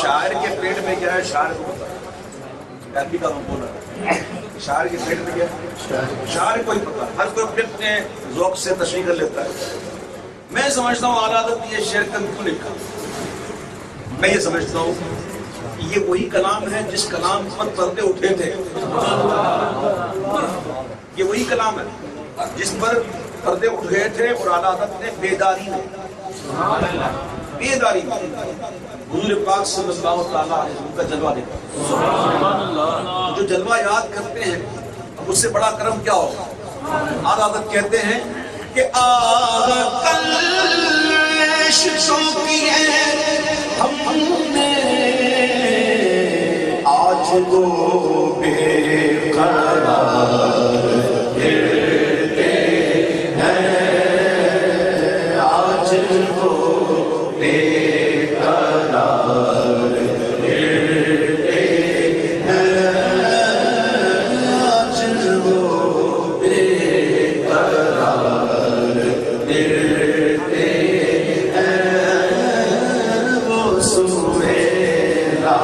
شاعر کے پیٹ میں کیا ہے شاعر کو پتا ہے، عربی کا مقولہ ہے شاعر کے پیٹ میں کیا ہے شاعر کو ہی پتا ہے، ہر کوئی اپنے ذوق سے تشریح کر لیتا ہے۔ میں سمجھتا ہوں اعلیٰ حضرت نے یہ شعر کیوں لکھا، میں یہ سمجھتا ہوں یہ وہی کلام ہے جس کلام پر پردے اٹھے تھے، یہ وہی کلام ہے جس پر پردے اٹھ گئے تھے اور اعلیٰ حضرت نے بیداری حضور پاک صلی اللہ تعالیٰ علیہ وسلم کا جلوہ دیکھا۔ جو جلوہ یاد کرتے ہیں اب اس سے بڑا کرم کیا ہوگا۔ اعلیٰ حضرت کہتے ہیں کہ ہم نے آج تو بے قرار پھرتے ہیں، آج تو بے قرار پھرتے ہیں، آج تو بے قرار پھرتے ہیں، وہ سویرا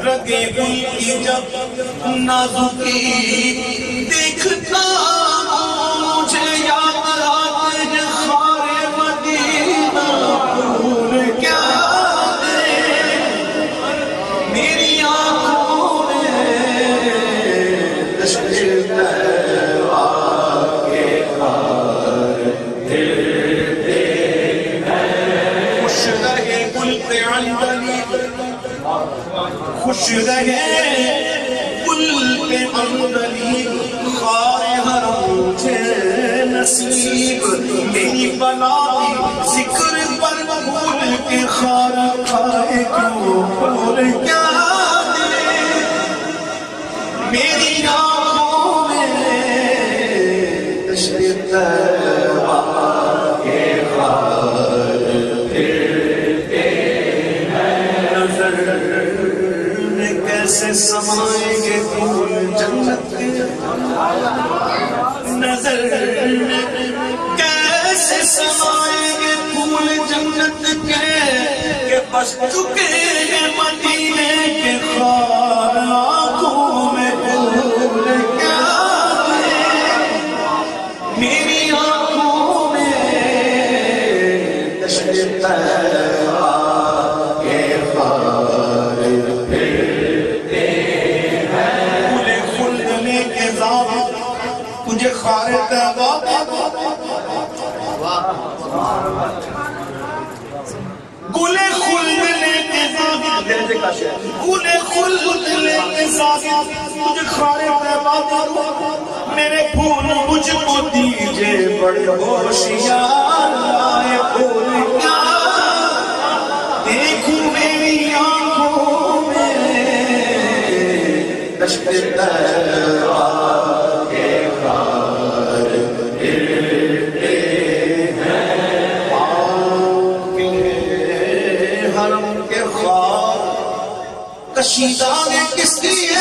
رگے گل کی جب نازکی دیکھتا مجھے یاد آتے ہیں خار مدینہ پھول کیا دے میری آنکھوں میں تشکیل تیوا کے خار پھرتے ہیں، خوش رہے گل پہ عندنی خوش رہے گل کے اندلی خار حرم مجھے نصیب میری بلائی ذکر پر بھول کے خار کھائے کیوں پھول کیا دے میری آنکھوں میں تشریف تیوا کے خار کیسے سمائیں گے پھول جنت کے نظر میں، کیسے سمائیں گے پھول جنت کے کہ بس چکے ہیں مدینے کے خواب آنکھوں میں پھول کیا ہے میری آنکھوں میں تشریف تیرا کے خار پھرتے ہیں پھول کھلنے کے ذات تجھے خار تیرا گلے کھلنے کے ساتھ گلے کھلنے کے ساتھ تجھے خارے پیدا میرے پھول مجھ کو دیجے بڑے ہوشیار لائے پھول کیا دیکھوں میری آنکھوں میں دشت تیرا کے خار کشیدہ میں کس لیے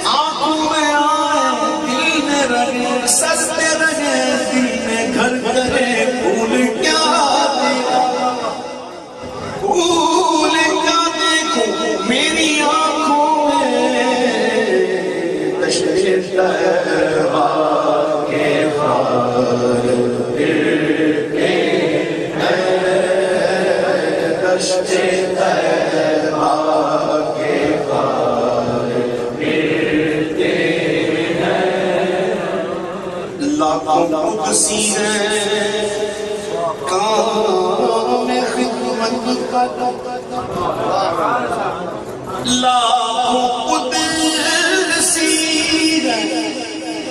آنکھوں میں آئے دل میں رہے سجدے رہے دل میں گھر کرے پھول کیا دیکھو میری آنکھوں میں تشریف تیرا کے خار پھرتے ہیں دشت تیرا قدسی ہے کام خدمت کا لاکھوں قدسی ہے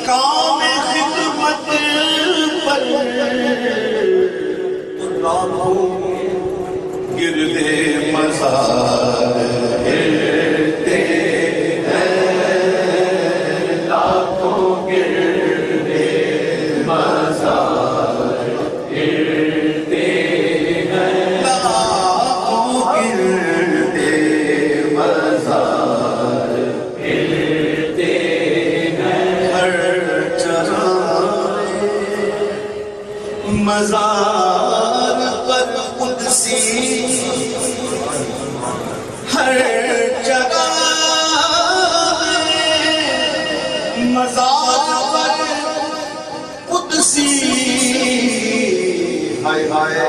کام خدمت پر لاکھوں گردے مزار گرتے ہیں لاکھوں گردے مزار گرتے ہیں لاکھوں گردے مزار گرتے ہیں ہر جگہ مزار پر قدسی ہر جگہ مزار پر قدسی ہائے ہائے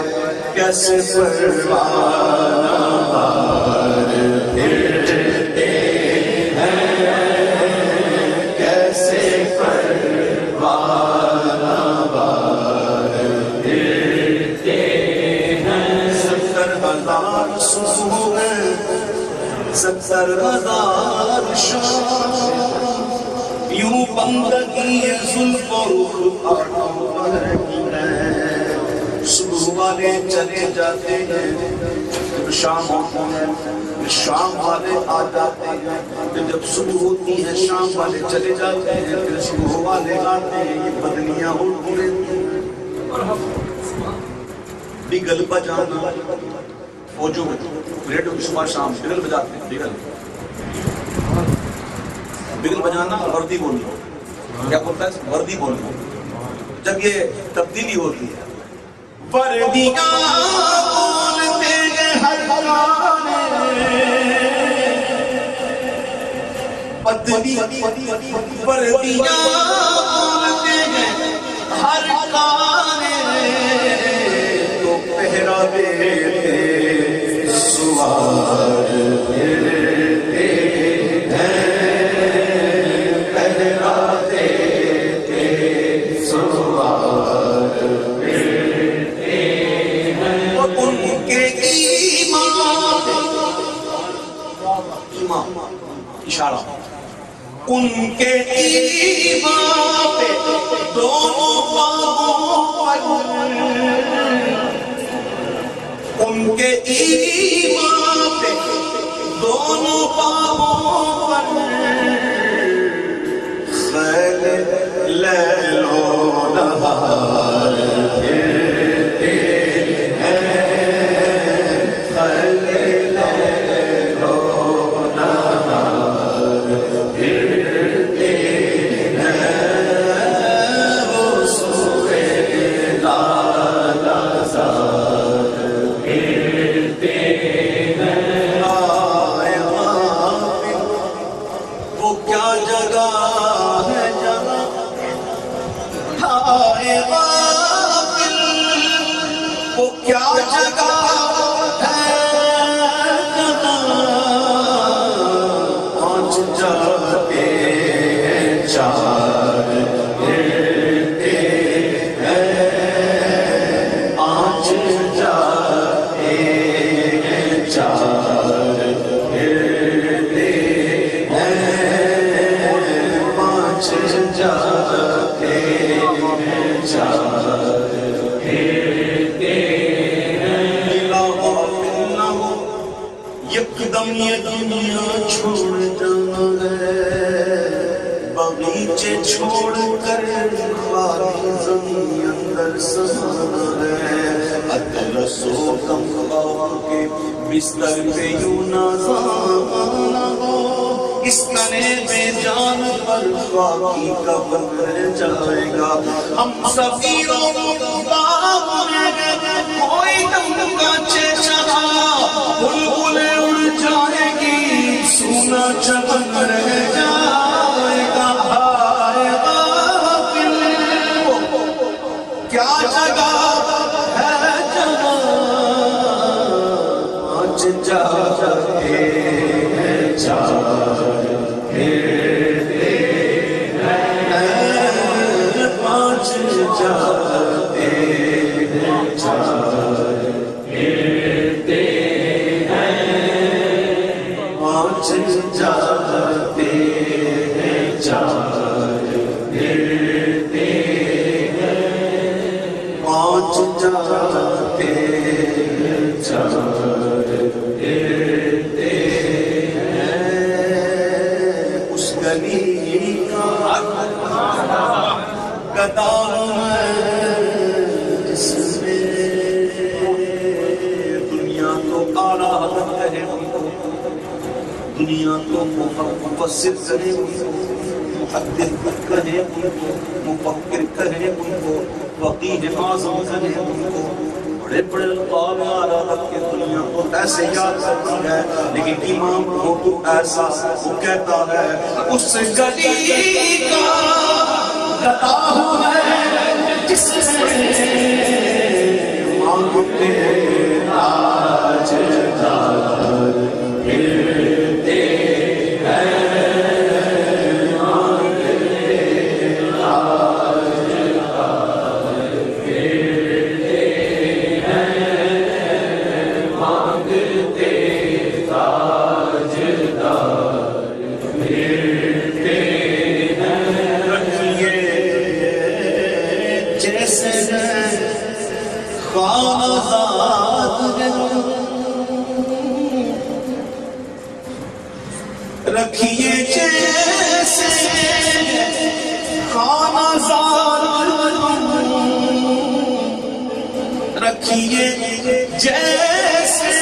کیسے پروانہ بار پھرتے ہیں کیسے پروانہ بار پھرتے ہیں 70,000 صبح 70,000 شام یوں بندگی زلف و رخ پر کی ہے صبح والے چلے جاتے ہیں جب شام ہوتی ہے شام والے آ جاتے ہیں جب صبح ہوتی ہے شام والے چلے جاتے ہیں پھر صبح والے آتے ہیں یہ بدلیاں ہوتی رہتی ہیں بگل بجانا فوجوں میں ریڈیو کی صبح شام بگل بجاتے ہیں بگل بجانا وردی بولنا کیا بولتا ہے وردی بولنا جب یہ تبدیلی ہوتی ہے وردیاں بولتے ہیں ہر گانے وردیاں بولتے ہیں ہر گانے تو پہرا دیتے سوار پھرتے ہیں پہرا دیتے سوار پھرتے ہیں ان کے ایمان اشارہ ان کے ایمان پہ دونوں پاؤں ان کے ایمان پہ دونوں پاؤں پر خیل لیل و نہار پھرتے ہیں خیل لیل و نہار یکدم یہ دنیا چھوڑ جانا ہے، باغیچے چھوڑ کر خالی زمین اندر سمانا ہے، اطلسو کم خواب کے بستر پہ یوں نازانا ہو، اس تنے بے جان پر خاکی کا بندر جائے گا، ہم سفیروں باغ میں کوئی دم کا چیچا بلبلیں اڑ جائے گی، سونا چمن رہ جائے گا، ہائے غافل کیا جگہ ہے جہاں آج جاتے ہیں جاتے ہیں پانچ جاتے ہیں جاتے پانچ جاتے ہیں چار پھرتے ہیں، پانچ جاتے ہیں چار پھرتے ہیں، اس گلی کا قدم جس میں دنیا تو آرام ہے، دنیا تو مفسر کرے ان کو، محدث کہے ان کو، مفکر کہے ان کو، فقیہ اعظم کہے ان کو، بڑے بڑے القاب عرب کے دنیا کو ایسے یاد کرتی ہے، لیکن امام ہو تو ایسا وہ کہتا ہے اس گلی کا گدا ہے جس میں مانگتے آج دار رکھیے جیسے خانہ زاد، رکھیے جیسے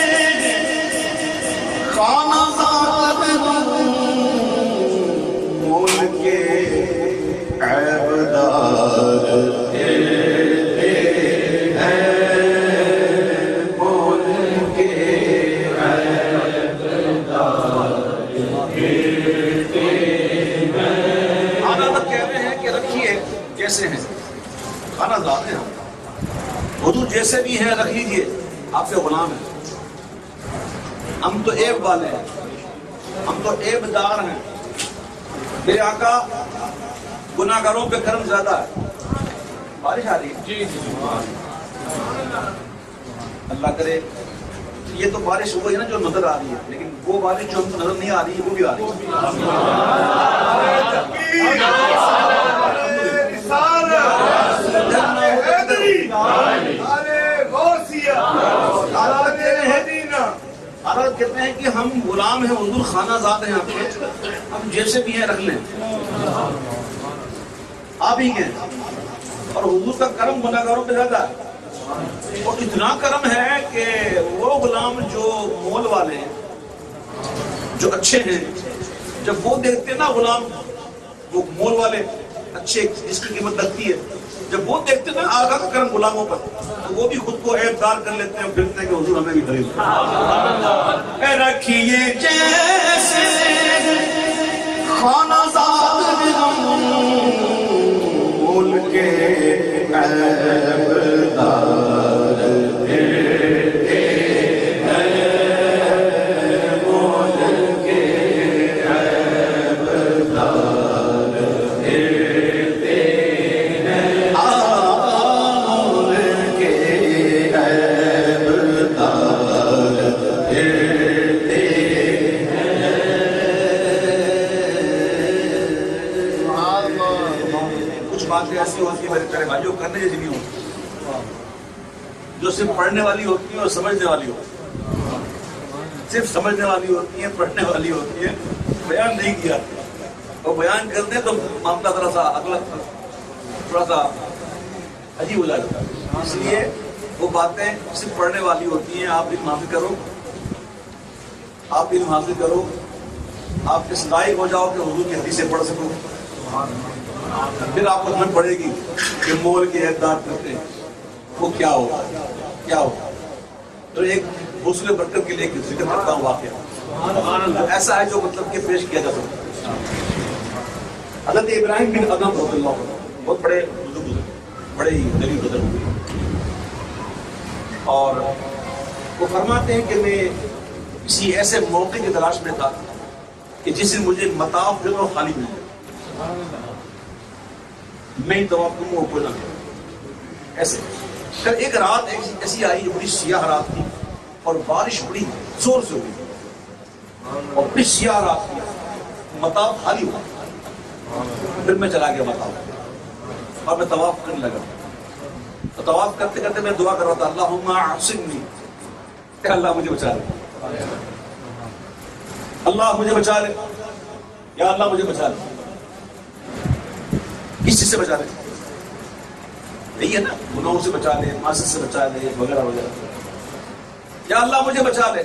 خانہ زاد، مول کے عیبدار جیسے ہیں، کھانا دار ہیں، حضور جیسے بھی ہیں رکھ لیجئے، آپ کے غلام ہیں، ہم تو عیب والے ہیں، ہم تو عیب دار ہیں، میرے آقا گناہگاروں پہ کرم زیادہ ہے۔ بارش آ رہی ہے جی اللہ کرے، یہ تو بارش وہی ہے نا جو نظر آ رہی ہے، لیکن وہ بارش جو نظر نہیں آ رہی ہے وہ بھی آ رہی ہے۔ عرب کہتے ہیں کہ ہم غلام ہیں، حضور خانہ زاد ہیں، آپ کے ہم جیسے بھی ہیں رکھ لیں، آپ ہی ہیں، اور حضور کا کرم گناہگاروں پہ زیادہ ہے، اور اتنا کرم ہے کہ وہ غلام جو مول والے ہیں، جو اچھے ہیں، جب وہ دیکھتے ہیں نا غلام، وہ مول والے اچھے جس کی قیمت لگتی ہے، جب وہ دیکھتے ہیں نا آقا کا کرم غلاموں پر، تو وہ بھی خود کو عیب دار کر لیتے ہیں، پھرتے ہیں کہ حضور ہمیں بھی خرید رکھیے جیسے خانہ زاد مول کے عیبدار باتیں ایسی ہوتی ہیں میرے پیارے بھائیوں کرنے جیسی نہیں ہوتی، جو صرف پڑھنے والی ہوتی ہیں اور سمجھنے والی ہوتی ہیں، صرف سمجھنے والی ہوتی ہیں، پڑھنے والی ہوتی ہیں، بیان نہیں کیا اور بیان کرتے ہیں تو معاملہ ذرا سا اگلا تھوڑا سا عجیب ہو جاتا ہے۔ اس لیے وہ باتیں صرف پڑھنے والی ہوتی ہیں۔ آپ علم حاصل کرو، آپ علم حاصل کرو، آپ اس لائق ہو جاؤ کہ حضور کی حدیثیں پڑھ سکو، پھر آپ کو سمجھ پڑے گی کہ مول کے اعداد کرتے ہیں وہ کیا ہوگا کیا ہوگا۔ تو ایک حوصلے برکت کے لیے ایک ذکر کرتا ہوں واقعہ ایسا ہے جو مطلب کہ پیش کیا جا سکتا ہے۔ حضرت ابراہیم بن ادم رضی اللہ عنہ بہت بڑے بزرگ، بڑے ہی دلیل بزرگ ہوئے، اور وہ فرماتے ہیں کہ میں کسی ایسے موقع کی تلاش میں تھا کہ جس سے مجھے مطاف جو ہے خالی مل جائے، میں ہی طواف کروں وہ کوئی نہ کروں ایسے۔ پھر ایک رات ایسی آئی جو بڑی سیاہ رات تھی اور بارش بڑی زور سے ہوئی اور بڑی سیاہ رات تھی، مطاف خالی ہوا۔ پھر میں چلا گیا مطاف اور میں طواف کرنے لگا، تو طواف کرتے کرتے میں دعا کر رہا تھا اللہم اعصمنی، کہ اللہ مجھے بچا لے، اللہ مجھے بچا لے، یا اللہ مجھے بچا لے۔ کس چیز سے بچا لے؟ یہی ہے نا، گناہوں سے بچا لے، معصیت سے بچا لے، وغیرہ وغیرہ۔ یا اللہ مجھے بچا لے۔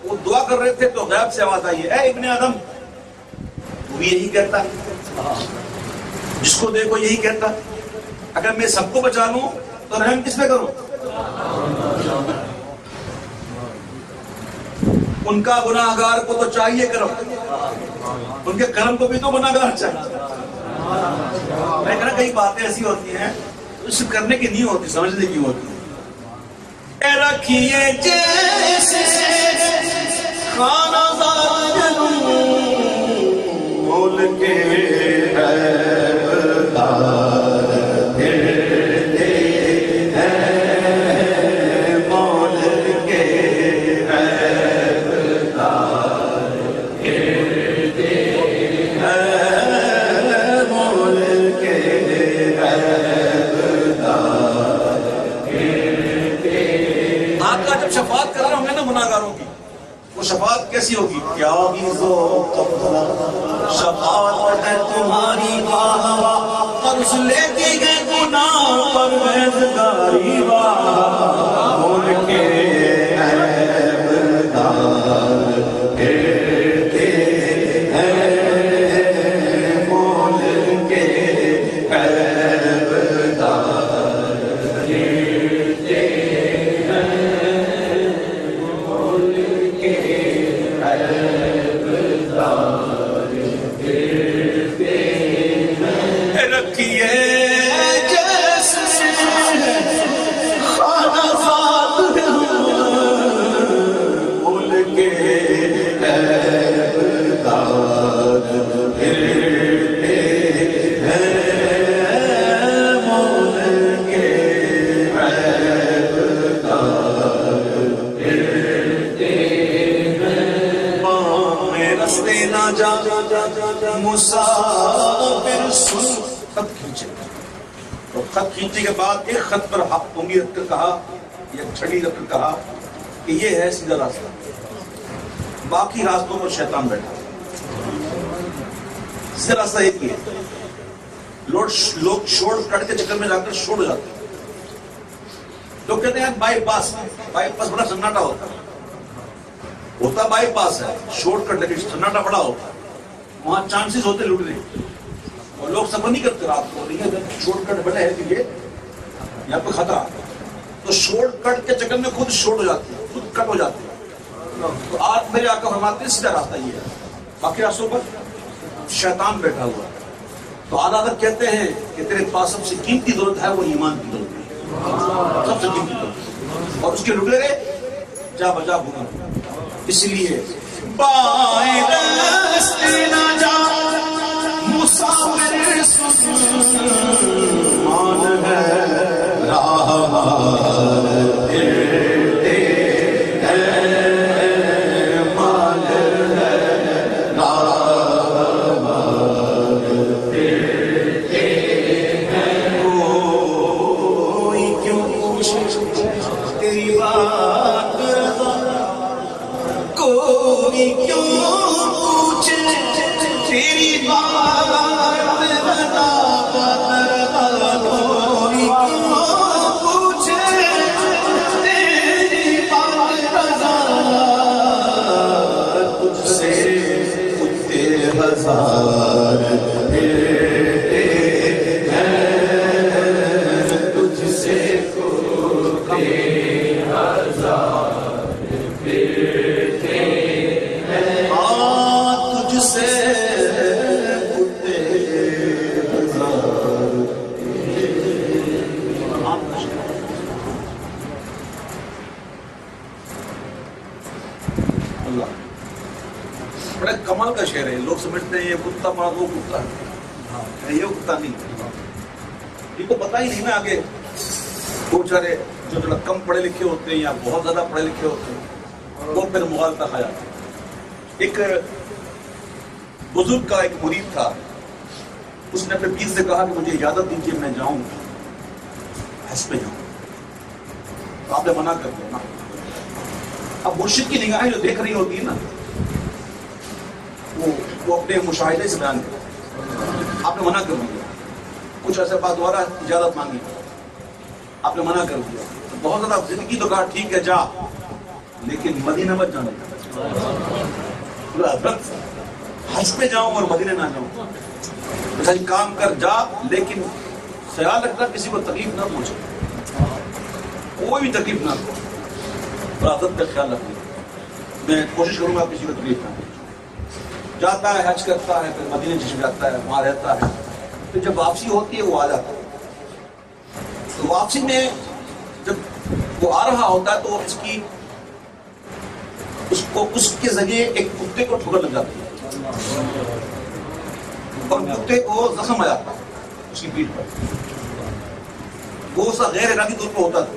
وہ دعا کر رہے تھے تو غیب سے آواز آئی ہے اے ابن آدم، تو بھی یہی کہتا ہے، جس کو دیکھو یہی کہتا ہے، اگر میں سب کو بچا لوں تو رحم کس پہ کروں؟ ان کا گناہگار کو تو چاہیے کرم، ان کے کرم کو بھی تو گناہگار چاہیے۔ میں کہنا کئی باتیں ایسی ہوتی ہیں صرف کرنے کی نہیں ہوتی، سمجھنے کی ہوتی ہے۔ اے رکھیے جیسے خانہ دار مول کے عیبدار پھرتے ہیں، مول کے عیبدار پھرتے ہیں، مول کے عیبدار پھرتے ہیں۔ آقا جب شفاعت کر رہے ہوں گے نا گناہگاروں کی، وہ شفاعت کیسی ہوگی؟ کیا بھی شفاعت ہے تمہاری واہ، قرض لیتی ہے گناہ پرویزگاری واہ، مول کے عیبدار پھرتے ہیں، مول کے عیبدار پھرتے ہیں، مول کے عیبدار پھرتے ہیں۔ رکھیے جیسے خانہ زاد مول کے عیبدار پھرتے ہیں، مول کے عیبدار پھرتے ہیں۔ میں رستے نہ جا مسافر سن، خط کھینچے، اور خط کھینچنے کے بعد ایک خط پر انگلی رکھ کر کہا، یا چھڑی رکھ کر کہا کہ یہ ہے سیدھا راستہ، باقی راستوں پر شیطان بیٹھا۔ سیدھا راستہ ایک ہی ہے۔ لوگ شورٹ کٹ کے چکر میں جا کر شورٹ ہو جاتے ہیں۔ لوگ کہتے ہیں بائی پاس بڑا سناٹا ہوتا بائی پاس ہے، شورٹ کٹ لیکن سناٹا بڑا ہوتا ہے، وہاں چانسز ہوتے لوٹنے، اور لوگ سفر نہیں کرتے رات کو، شورٹ کٹ بنے ہے کہ یہ یہاں پہ خطرہ، تو شورٹ کٹ کے چکر میں خود شورٹ ہو جاتی ہے، خود کٹ ہو جاتی ہے۔ تو آج میرے آقا فرماتے ہیں سیدھا راستہ یہ ہے، باقی راستوں پر شیطان بیٹھا ہوا ہے۔ تو اعلیٰ حضرت کہتے ہیں کہ تیرے پاس سب سے قیمتی دولت ہے وہ ایمان کی دولت ہے، سب سے قیمتی دولت، اور اس کے لٹیرے جا بجا گھومے۔ اس لیے بائیں راستے نہ جا مسافر سن، مان ہے راہ پھرتے ہیں، مان ہے راہ پھرتے ہیں، کمال کا شعر ہے. لوگ سمجھتے ہیں یہ کتا مراد وہ کتا ہے, یہ کتا نہیں, یہ تو پتہ ہی نہیں نا آگے. وہ بیچارے جو تھوڑا کم پڑھے لکھے ہوتے ہیں یا بہت زیادہ پڑھے لکھے ہوتے ہیں, وہ پھر مغالطہ کھا جاتے ہیں. ایک بزرگ کا ایک مرید تھا, اس نے اپنے پیر سے کہا کہ مجھے اجازت دیجیے میں جاؤں حج پہ جاؤں. تو آپ نے منع کر دیا نا. اب مرشد کی نگاہیں جو دیکھ رہی ہوتی ہے نا, وہ اپنے مشاہدے سے بیان کرتے. آپ نے منع کر دیا. کچھ عرصے بعد دوبارہ اجازت مانگی, آپ نے منع کر دیا. بہت زیادہ زندگی تو کہا ٹھیک ہے جا, لیکن مدینہ مت جانا. حضرت حج پہ جاؤں اور مدینہ نہ جاؤں, صحیح کام کر جا, لیکن خیال رکھنا کسی کو تکلیف نہ پہنچے, کوئی بھی تکلیف نہ ہو. حضرت کا خیال رکھنا, میں کوشش کروں گا کسی کو تکلیف نہ پہنچے. جاتا ہے, حج کرتا ہے, پھر مدینہ چشم جاتا ہے, وہاں رہتا ہے. پھر جب واپسی ہوتی ہے وہ آ جاتا ہے. تو واپسی میں جب وہ آ رہا ہوتا ہے تو اس کے ذریعے ایک کتے کو ٹھوکر لگ جاتی ہے, اور کتے کو زخم آ جاتا ہے اس کی پیٹھ پر. وہ اس کا غیر ارادی طور پر ہوتا تھا.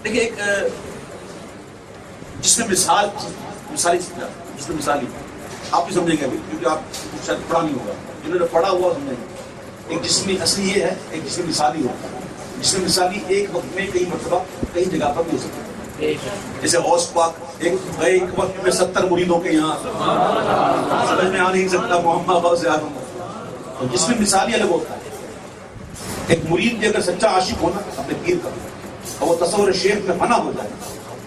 دیکھیے ایک جس میں مثالی آپ بھی سمجھیں گے ابھی, کیونکہ آپ شاید پڑھا نہیں ہوگا. جنہوں نے پڑھا ہوا سمجھیں گے. ایک جسمی اصلی یہ ہے, ایک جسم مثالی ہوتا ہے. جسم مثالی ایک وقت میں کئی مرتبہ کئی جگہ پر بھی ہو سکتا ہے. جیسے غوث پاک ایک وقت میں 70 مریدوں کے یہاں سمجھ میں آ نہیں سکتا محمد غوث اعظم. تو جسم مثالی الگ ہوتا ہے. ایک مرید بھی اگر سچا عاشق ہونا اپنے پیر کا, اور وہ تصور شیخ میں فنا ہو جائے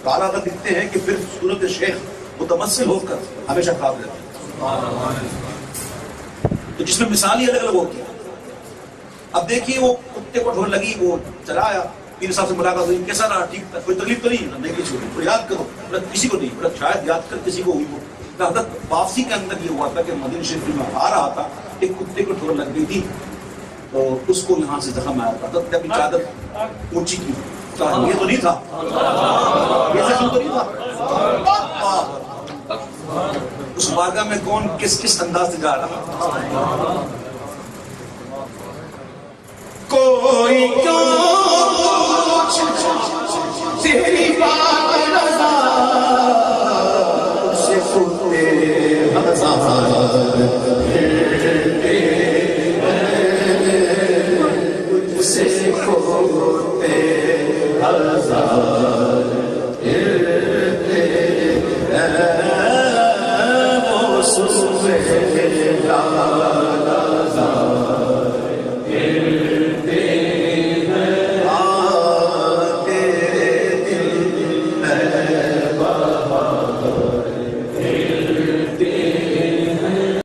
تو اعلیٰ حضرت دکھتے ہیں کہ پھر صورت شیخ متمثل ہو کر ہمیشہ خواب رہتے ہیں. تو جس میں مثالی الگ الگ ہوتی ہے. اب دیکھیے وہ کتے کو ڈھول لگی, وہ چلایا, پیر صاحب سے ملاقات ہوئی, کیسا رہا, ٹھیک تھا, کوئی تکلیف تو نہیں کسی کو, یاد کرو کسی کو نہیں, شاید یاد کر کسی کو ہوئی. وہ حضرت واپسی کے اندر یہ ہوا تھا کہ مدینہ شریف میں آ رہا تھا, ایک کتے کو ڈھول لگ گئی تھی, تو اس کو یہاں سے زخم آیا تھا. حضرت نے اپنی چادر اونچی کی, یہ تو نہیں تھا, یہ زخم تو نہیں تھا. اس بارگاہ میں کون کس انداز سے جا رہا.